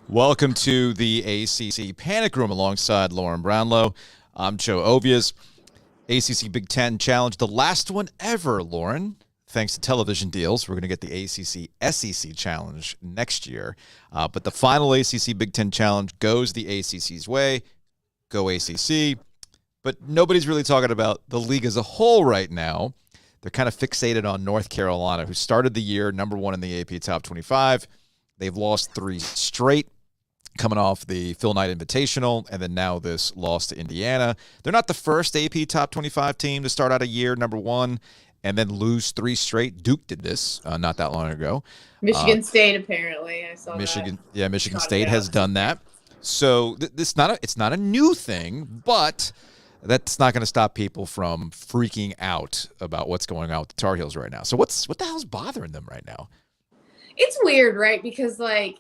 Welcome to the ACC Panic Room alongside Lauren Brownlow. I'm Joe Ovies. ACC-Big Ten Challenge, the last one ever, Lauren. Thanks to television deals, we're going to get the ACC-SEC Challenge next year. But the final ACC-Big Ten Challenge goes the ACC's way. Go ACC. But nobody's really talking about the league as a whole right now. They're kind of fixated on North Carolina, who started the year number one in the AP Top 25. They've lost 3 straight, coming off the Phil Knight Invitational, and then now this loss to Indiana. They're not the first AP Top 25 team to start out a year number one and then lose 3 straight. Duke did this not that long ago. Michigan State, apparently. I saw Michigan, that. Yeah, Michigan State has done that. So it's not a new thing, but that's not going to stop people from freaking out about what's going on with the Tar Heels right now. So what the hell's bothering them right now? It's weird, right? Because, like,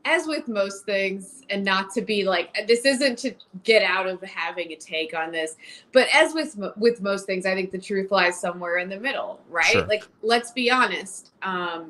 as with most things, and not to be like, this isn't to get out of having a take on this, but as with most things, I think the truth lies somewhere in the middle, right? Sure. Like, let's be honest. I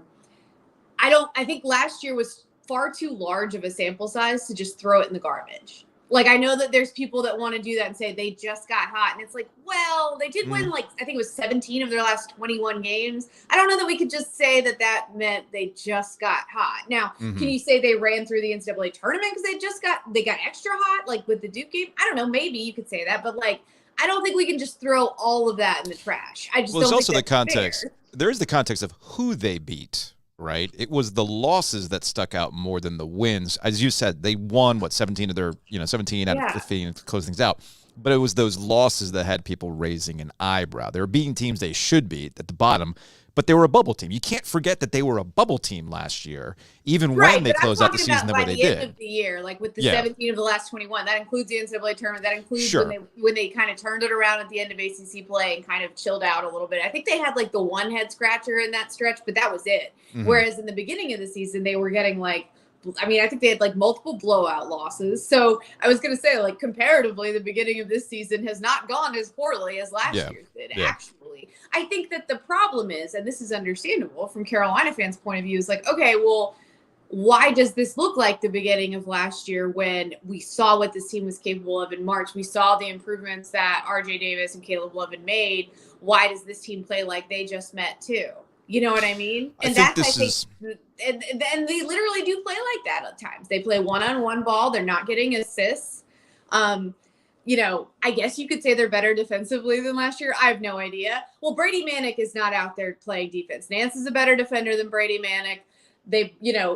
think last year was far too large of a sample size to just throw it in the garbage. Like, I know that there's people that want to do that and say they just got hot. And it's like, well, they did win, like, I think it was 17 of their last 21 games. I don't know that we could just say that meant they just got hot. Now, can you say they ran through the NCAA tournament because they got extra hot, like with the Duke game? I don't know. Maybe you could say that. But, like, I don't think we can just throw all of that in the trash. I just don't think There's also the that's context. fair. There is the context of who they beat. Right, it was the losses that stuck out more than the wins. As you said, they won 17 of their 17 out of 15 to close things out. But it was those losses that had people raising an eyebrow. They were beating teams they should beat at the bottom, but they were a bubble team. You can't forget that they were a bubble team last year, even when they closed out the season the way they did. By the end of the year, like with the 17 of the last 21, that includes the NCAA tournament. That includes when they kind of turned it around at the end of ACC play and kind of chilled out a little bit. I think they had like the one head scratcher in that stretch, but that was it. Whereas in the beginning of the season, they were getting like, I think they had like multiple blowout losses. So I was going to say, like, comparatively, the beginning of this season has not gone as poorly as last year's did, actually. I think that the problem is, and this is understandable from Carolina fans' point of view, is like, okay, well, why does this look like the beginning of last year when we saw what this team was capable of in March? We saw the improvements that RJ Davis and Caleb Love had made. Why does this team play like they just met too? You know what I mean? And and they literally do play like that at times. They play one-on-one ball. They're not getting assists. I guess you could say they're better defensively than last year. I have no idea. Well, Brady Manick is not out there playing defense. Nance is a better defender than Brady Manick.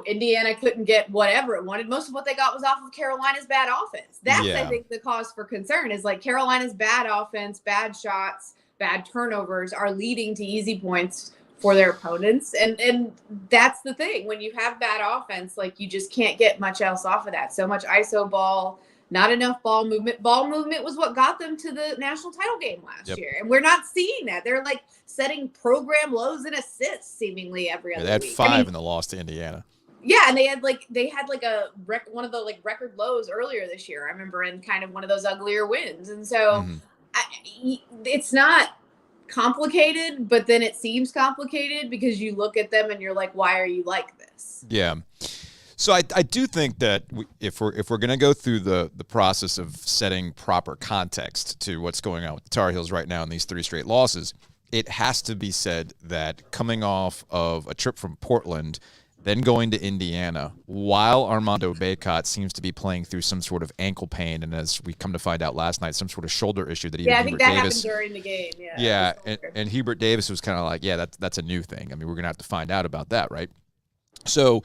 Indiana couldn't get whatever it wanted. Most of what they got was off of Carolina's bad offense. That's, I think, the cause for concern is like Carolina's bad offense, bad shots, bad turnovers are leading to easy points for their opponents. And that's the thing. When you have bad offense, like, you just can't get much else off of that. So much ISO ball, not enough ball movement. Ball movement was what got them to the national title game last year. And we're not seeing that. They're like setting program lows and assists seemingly every other week. They had 5 in the loss to Indiana. Yeah, and they had one of the like record lows earlier this year. I remember, in kind of one of those uglier wins. And so it's not complicated, but then it seems complicated because you look at them and you're like, why are you like this? Yeah. So I do think that if we're going to go through the process of setting proper context to what's going on with the Tar Heels right now in these 3 straight losses, it has to be said that coming off of a trip from Portland, then going to Indiana, while Armando Bacot seems to be playing through some sort of ankle pain, and as we come to find out last night, some sort of shoulder issue that even Hubert Davis. Happened during the game. And Hubert Davis was kind of like, that's a new thing. I mean, we're going to have to find out about that, right? So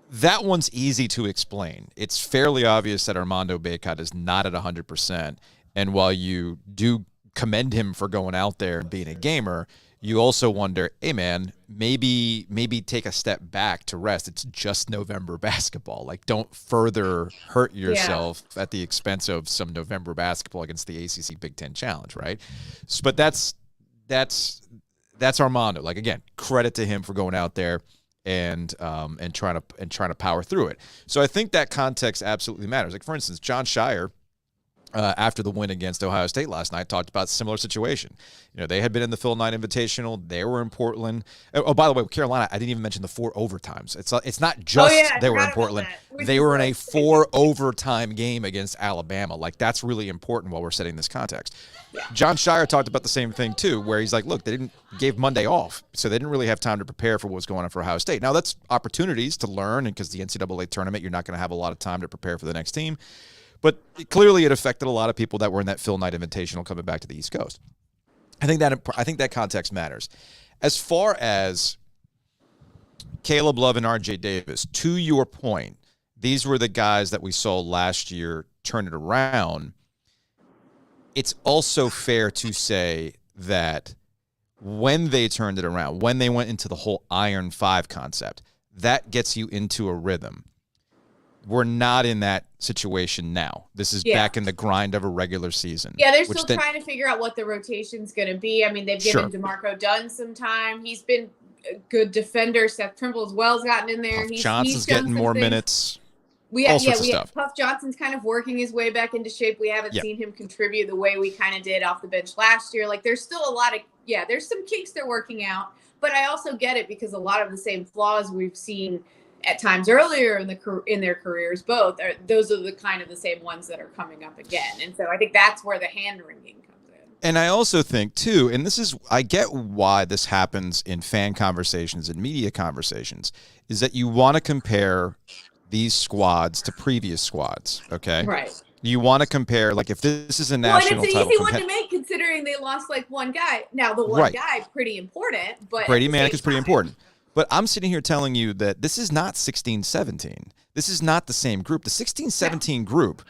that one's easy to explain. It's fairly obvious that Armando Bacot is not at 100%, and while you do commend him for going out there and being a gamer, you also wonder, hey, man, maybe take a step back to rest. It's just November basketball. Like, don't further hurt yourself at the expense of some November basketball against the ACC Big Ten Challenge, right? So, but that's Armando. Like, again, credit to him for going out there and trying to power through it. So I think that context absolutely matters. Like, for instance, John Shire after the win against Ohio State last night, talked about a similar situation. They had been in the Phil Knight Invitational. They were in Portland. Oh, by the way, with Carolina, I didn't even mention the 4 overtimes. It's not just they were in Portland. They were in a 4 overtime game against Alabama. Like, that's really important while we're setting this context. Yeah. John Shire talked about the same thing, too, where he's like, look, they gave Monday off, so they didn't really have time to prepare for what was going on for Ohio State. Now, that's opportunities to learn, and because the NCAA tournament, you're not going to have a lot of time to prepare for the next team. But clearly it affected a lot of people that were in that Phil Knight Invitational coming back to the East Coast. I think that context matters. As far as Caleb Love and RJ Davis, to your point, these were the guys that we saw last year turn it around. It's also fair to say that when they turned it around, when they went into the whole Iron 5 concept, that gets you into a rhythm. We're not in that situation now. This is back in the grind of a regular season. Yeah, they're still trying to figure out what the rotation's going to be. I mean, they've given DeMarco Dunn some time. He's been a good defender. Seth Trimble as well has gotten in there. Puff Johnson's getting more minutes. Puff Johnson's kind of working his way back into shape. We haven't seen him contribute the way we kind of did off the bench last year. Like, there's still a lot of there's some kinks they're working out. But I also get it because a lot of the same flaws we've seen at times earlier in their careers, those are the same ones that are coming up again. And so I think that's where the hand-wringing comes in. And I also think, too, and I get why this happens in fan conversations and media conversations, is that you want to compare these squads to previous squads, okay? Right. You want to compare, like, if this is a national title. And it's an easy one to make considering they lost, like, one guy. Now, the one guy, pretty important, but Brady Manek is pretty important. But I'm sitting here telling you that this is not 16-17. This is not the same group. The 16-17 group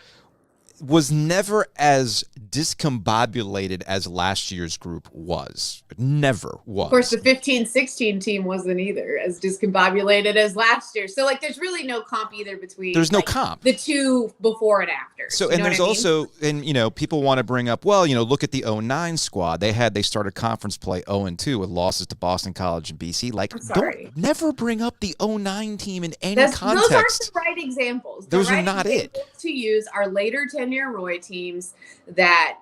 was never as discombobulated as last year's group was. It never was. Of course, the 15-16 team wasn't either as discombobulated as last year. So, like, there's really no comp either between the two before and after. So, and there's also, and people want to bring up, look at the 09 squad. They started conference play 0-2 with losses to Boston College and BC. Like, never bring up the 09 team in any context. Those aren't the right examples. Those are not it. To use our later tenure Roy teams that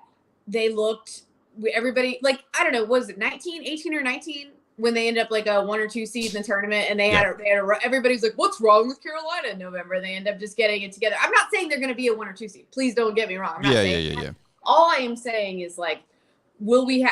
they looked, everybody, like, I don't know, was it 18 or 19 when they ended up like a 1 or 2 seed in the tournament, and everybody's like, what's wrong with Carolina in November? They end up just getting it together. I'm not saying they're going to be a 1 or 2 seed. Please don't get me wrong. I'm not saying that. All I am saying is, like, will we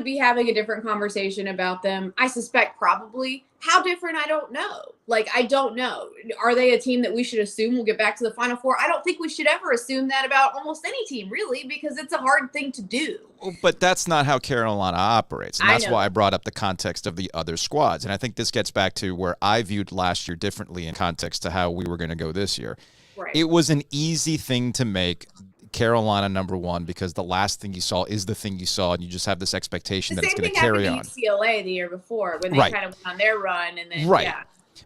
be having a different conversation about them? I suspect probably. How different? I don't know. Like, I don't know. Are they a team that we should assume will get back to the Final Four? I don't think we should ever assume that about almost any team, really, because it's a hard thing to do. But that's not how Carolina operates. And that's why I brought up the context of the other squads. And I think this gets back to where I viewed last year differently in context to how we were going to go this year. Right. It was an easy thing to make Carolina number 1 because the last thing you saw is the thing you saw, and you just have this expectation that it's going to carry on. The same thing happened to UCLA the year before when they kind of went on their run, and then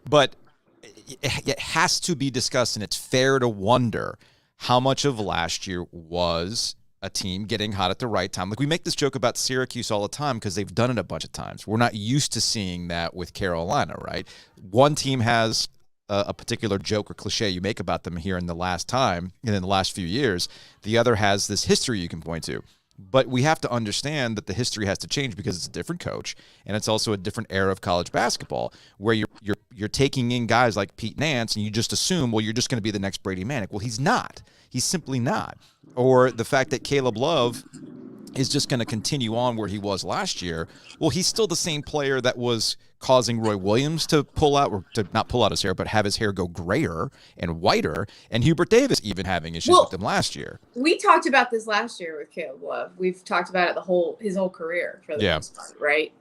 But it has to be discussed, and it's fair to wonder how much of last year was a team getting hot at the right time. Like, we make this joke about Syracuse all the time because they've done it a bunch of times. We're not used to seeing that with Carolina, right? One team has a particular joke or cliche you make about them here in the last time and in the last few years. The other has this history you can point to. But we have to understand that the history has to change because it's a different coach, and it's also a different era of college basketball where you're taking in guys like Pete Nance and you just assume, well, you're just going to be the next Brady Manek. Well, he's not. He's simply not. Or the fact that Caleb Love is just going to continue on where he was last year. Well, he's still the same player that was causing Roy Williams to pull out, or to not pull out his hair, but have his hair go grayer and whiter, and Hubert Davis even having issues with him last year. We talked about this last year with Caleb Love. We've talked about it his whole career for the most part, right?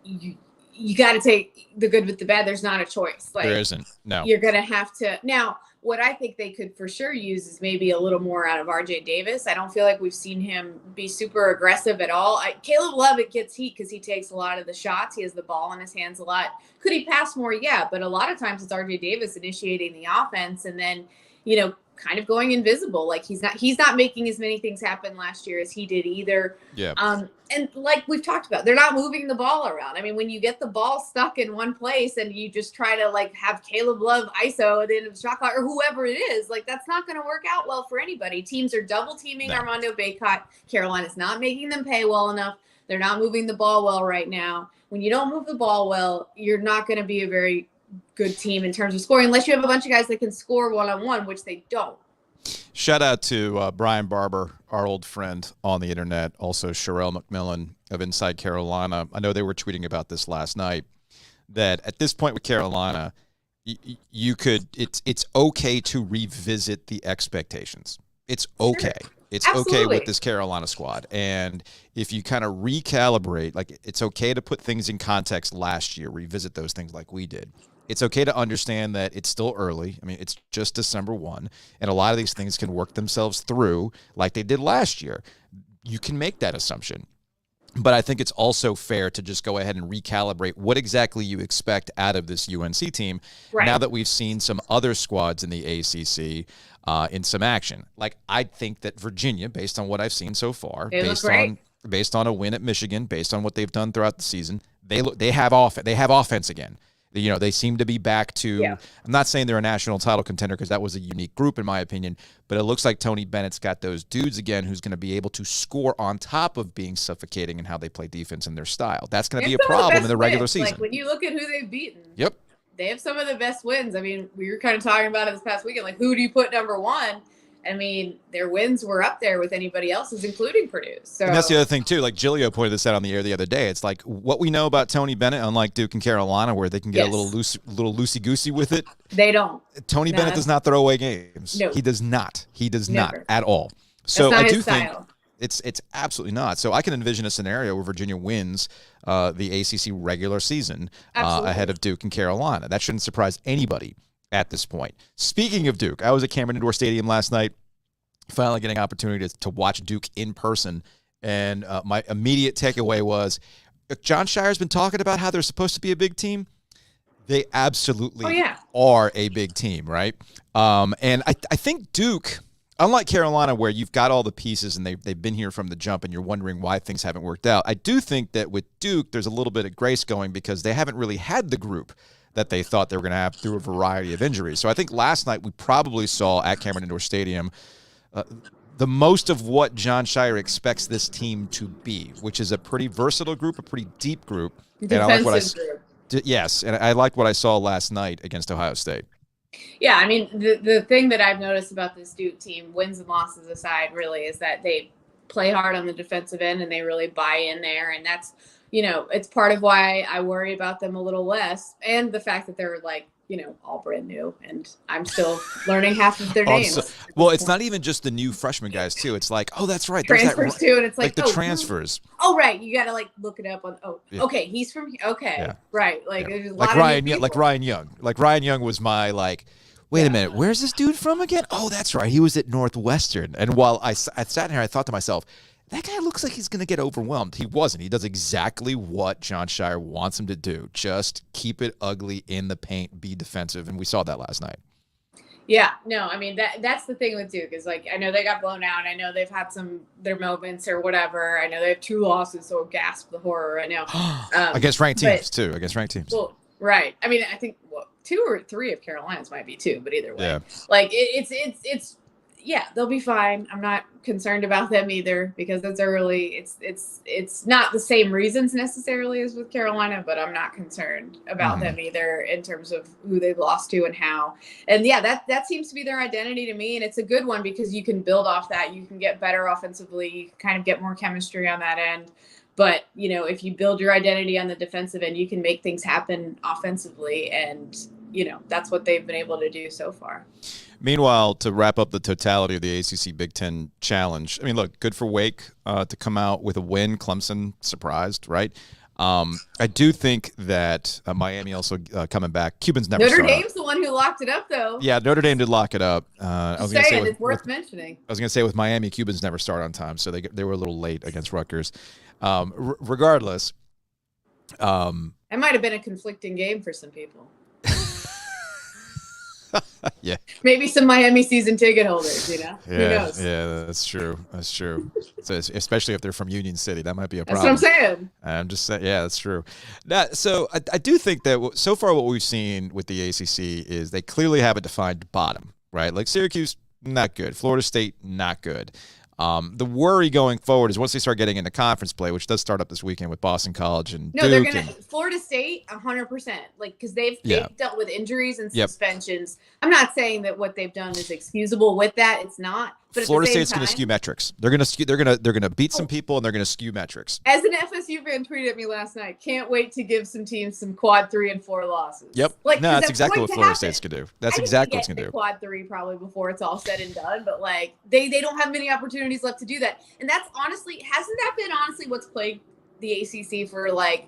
You got to take the good with the bad. There's not a choice. Like, there isn't. No. You're going to have to. Now, what I think they could for sure use is maybe a little more out of RJ Davis. I don't feel like we've seen him be super aggressive at all. Caleb Love, it gets heat because he takes a lot of the shots. He has the ball in his hands a lot. Could he pass more? Yeah, but a lot of times it's RJ Davis initiating the offense. And then, kind of going invisible. Like he's not making as many things happen last year as he did either. Yeah. And like we've talked about, they're not moving the ball around. I mean, when you get the ball stuck in one place and you just try to like have Caleb Love ISO at the end of the shot clock or whoever it is, like that's not going to work out well for anybody. Teams are double teaming Armando Bacot. Carolina's not making them pay well enough. They're not moving the ball well right now. When you don't move the ball well, you're not going to be a very good team in terms of scoring unless you have a bunch of guys that can score one-on-one, which they don't. Shout out to Brian Barber, our old friend on the internet, also Sherelle McMillan of Inside Carolina. I know they were tweeting about this last night, that at this point with Carolina, it's okay to revisit the expectations. It's okay. Sure. It's Absolutely. Okay with this Carolina squad. And if you kind of recalibrate, like it's okay to put things in context last year, revisit those things like we did. It's okay to understand that it's still early. I mean, it's just December 1, and a lot of these things can work themselves through like they did last year. You can make that assumption. But I think it's also fair to just go ahead and recalibrate what exactly you expect out of this UNC team now that we've seen some other squads in the ACC in some action. Like, I think that Virginia, based on what I've seen so far, based on a win at Michigan, based on what they've done throughout the season, they have offense again. You know, they seem to be back to, I'm not saying they're a national title contender because that was a unique group in my opinion, but it looks like Tony Bennett's got those dudes again who's going to be able to score on top of being suffocating in how they play defense and their style. That's going to be a problem in the regular season. Like when you look at who they've beaten. Yep. They have some of the best wins. I mean, we were kind of talking about it this past weekend. Like, who do you put number one? I mean, their wins were up there with anybody else's, including Purdue. So and that's the other thing, too. Like, Giglio pointed this out on the air the other day. It's like what we know about Tony Bennett, unlike Duke and Carolina, where they can get a little loosey-goosey with it. They don't. Tony Bennett does not throw away games. No. He does not. He does Never. not at all. So that's not I do his think style. it's absolutely not. So I can envision a scenario where Virginia wins the ACC regular season ahead of Duke and Carolina. That shouldn't surprise anybody at this point. Speaking of Duke, I was at Cameron Indoor Stadium last night, finally getting an opportunity to watch Duke in person, and my immediate takeaway was, John Shire's been talking about how they're supposed to be a big team. They absolutely are a big team, right? And I think Duke, unlike Carolina, where you've got all the pieces and they've been here from the jump and you're wondering why things haven't worked out, I do think that with Duke, there's a little bit of grace going because they haven't really had the group that they thought they were going to have through a variety of injuries. So I think last night we probably saw at Cameron Indoor Stadium the most of what John Shire expects this team to be, which is a pretty versatile group, a pretty deep group. Yes, and I liked what I saw last night against Ohio State. Yeah, I mean, the thing that I've noticed about this Duke team, wins and losses aside, really, is that they play hard on the defensive end and they really buy in there. And that's, you know, it's part of why I worry about them a little less. And the fact that they're like, you know, all brand new, and I'm still learning half of their names. Well, it's not even just the new freshman guys too. It's like, oh, that's right, transfers too, and it's like the transfers. Oh, right, you got to like look it up on. Oh, okay, he's from. Okay, right, like there's a lot of Ryan Young. Like Ryan Young was my like. Wait a minute, where's this dude from again? Oh, that's right, he was at Northwestern. And while I sat here, I thought to myself, that guy looks like he's going to get overwhelmed. He wasn't. He does exactly what John Shire wants him to do. Just keep it ugly in the paint, be defensive, and we saw that last night. Yeah, no, I mean, that's the thing with Duke is like, I know they got blown out. I know they've had their moments or whatever. I know they have 2 losses, so gasp the horror right now. Against ranked teams, too. Against ranked teams. Well, right. I mean, I think 2 or 3 of Carolina's might be 2, but either way. Like, it's yeah, they'll be fine. I'm not concerned about them either because it's early. It's not the same reasons necessarily as with Carolina, but I'm not concerned about them either in terms of who they've lost to and how. And yeah, that seems to be their identity to me, and it's a good one because you can build off that. You can get better offensively. You can kind of get more chemistry on that end. But, you know, if you build your identity on the defensive end, you can make things happen offensively, and you know, that's what they've been able to do so far. Meanwhile, to wrap up the totality of the ACC-Big Ten challenge, I mean, look, good for Wake to come out with a win. Clemson surprised, right? I do think that Miami also coming back. Cubans never Notre Dame's the one who locked it up, though. Yeah, Notre Dame did lock it up. I was going to say it's worth mentioning. I was going to say with Miami, Cubans never start on time, so they were a little late against Rutgers. Regardless. It might have been a conflicting game for some people. Yeah. Maybe some Miami season ticket holders, you know? Yeah, who knows? Yeah, that's true. That's true. So especially if they're from Union City, that might be a That's problem. what I'm saying. I'm just saying, yeah, that's true. Now, so I do think that so far what we've seen with the ACC is they clearly have a defined bottom, right? Like Syracuse, not good. Florida State, not good. The worry going forward is once they start getting into conference play, which does start up this weekend with Boston College and no, Duke. They're gonna Florida State 100%, like because they've dealt with injuries and suspensions. I'm not saying that what they've done is excusable with that. It's not. But Florida State's going to skew metrics. They're going to beat some people and they're going to skew metrics. As an FSU fan tweeted at me last night, can't wait to give some teams some quad 3 and 4 losses. Yep. Like, no, that's exactly what Florida State's going to do. That's exactly what's going to do. Quad 3 probably before it's all said and done, but like they don't have many opportunities left to do that. And that's honestly, hasn't that been honestly what's plagued the ACC for like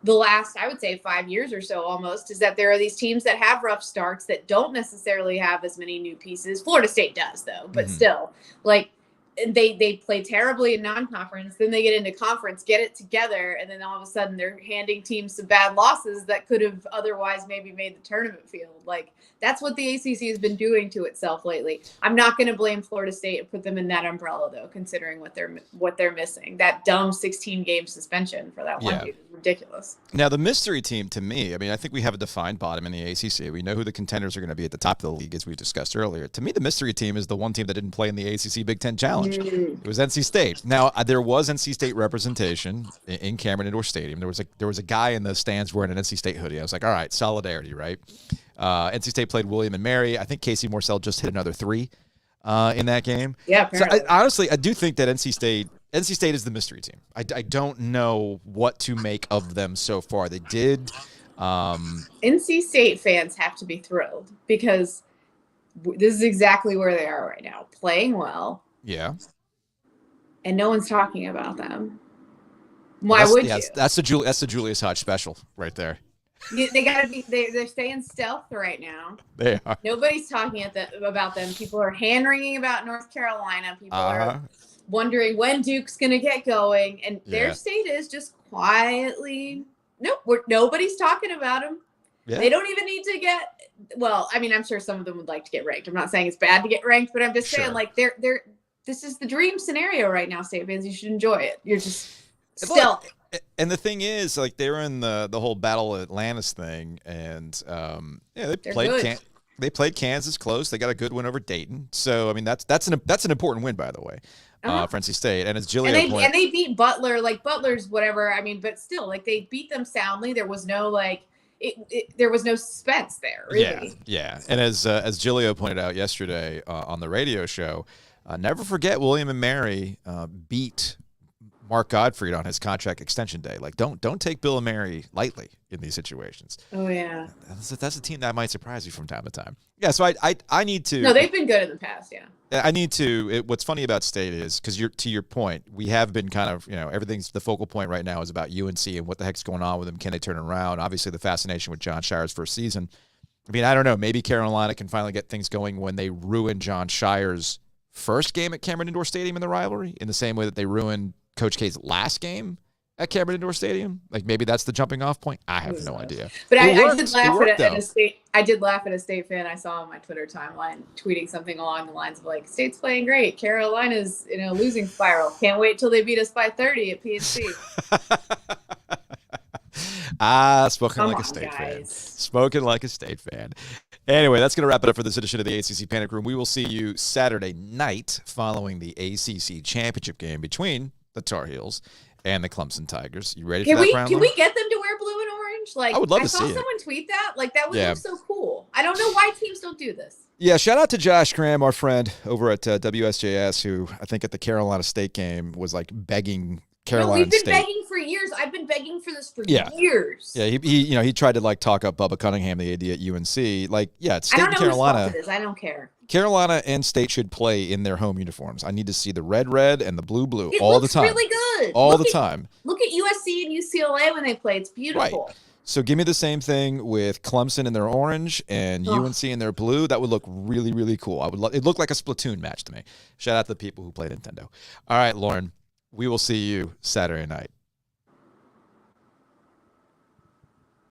the last, I would say 5 years or so almost, is that there are these teams that have rough starts that don't necessarily have as many new pieces. Florida State does though, but still, like they play terribly in non-conference, then they get into conference, get it together, and then all of a sudden they're handing teams some bad losses that could have otherwise maybe made the tournament field. Like that's what the ACC has been doing to itself lately. I'm not going to blame Florida State and put them in that umbrella though, considering what they're missing. That dumb 16-game suspension for that one dude is ridiculous. Now the mystery team to me, I mean, I think we have a defined bottom in the ACC. We know who the contenders are going to be at the top of the league, as we discussed earlier. To me, the mystery team is the one team that didn't play in the ACC-Big Ten Challenge. It was NC State. Now there was NC State representation in Cameron Indoor Stadium. There was a guy in the stands wearing an NC State hoodie. I was like, all right, solidarity, right? NC State played William and Mary. I think Casey Morsell just hit another 3 in that game. Yeah, apparently. So honestly, I do think that NC State is the mystery team. I don't know what to make of them so far. They did. NC State fans have to be thrilled because this is exactly where they are right now, playing well. Yeah. And no one's talking about them. Why would you? That's the Julius Hodge special right there. They gotta be. They're staying stealth right now. They are. Nobody's talking about them. People are hand wringing about North Carolina. People are wondering when Duke's gonna get going, and their state is just quietly. Nobody's talking about them. Yeah. They don't even need to get. Well, I mean, I'm sure some of them would like to get ranked. I'm not saying it's bad to get ranked, but I'm just saying like they're. This is the dream scenario right now, State fans. You should enjoy it. You're just still. And the thing is, like, they're in the whole Battle of Atlantis thing, and they played Kansas close. They got a good win over Dayton. So I mean, that's an important win, by the way, for NC State. And as Giglio pointed, and they beat Butler. Like Butler's whatever. I mean, but still, like they beat them soundly. There was no there was no suspense there. Really. Yeah. And as Giglio pointed out yesterday on the radio show. Never forget William and Mary beat Mark Gottfried on his contract extension day. Like, don't take Bill and Mary lightly in these situations. Oh yeah, that's a team that might surprise you from time to time. Yeah, so I need to. No, they've been good in the past. Yeah, I need to. What's funny about State is because to your point, we have been kind of everything's the focal point right now is about UNC and what the heck's going on with them. Can they turn around? Obviously, the fascination with John Shire's first season. I mean, I don't know. Maybe Carolina can finally get things going when they ruin John Shire's first game at Cameron Indoor Stadium in the rivalry in the same way that they ruined Coach K's last game at Cameron Indoor Stadium. Like maybe that's the jumping off point. I have no idea. But I did laugh at a State. I did laugh at a State fan I saw on my Twitter timeline tweeting something along the lines of like, "State's playing great. Carolina's in a losing spiral. Can't wait till they beat us by 30 at PNC." Spoken like a State fan. Spoken like a State fan. Anyway, that's going to wrap it up for this edition of the ACC Panic Room. We will see you Saturday night following the ACC championship game between the Tar Heels and the Clemson Tigers. You ready for that, Brownlow? Can we get them to wear blue and orange? Like, I would love to see it. I saw someone tweet that. Like, that would look so cool. I don't know why teams don't do this. Yeah, shout out to Josh Graham, our friend over at WSJS, who I think at the Carolina State game was like begging Carolina State. We've been begging for years. I've been begging for this for years. Yeah, he tried to like talk up Bubba Cunningham, the AD at UNC. Like, yeah, it's State and Carolina. Whose fault it is. I don't care. Carolina and State should play in their home uniforms. I need to see the red and the blue it all the time. It looks really good. All the time. Look at USC and UCLA when they play. It's beautiful. Right. So give me the same thing with Clemson in their orange and UNC in their blue. That would look really, really cool. It looked like a Splatoon match to me. Shout out to the people who play Nintendo. All right, Lauren, we will see you Saturday night.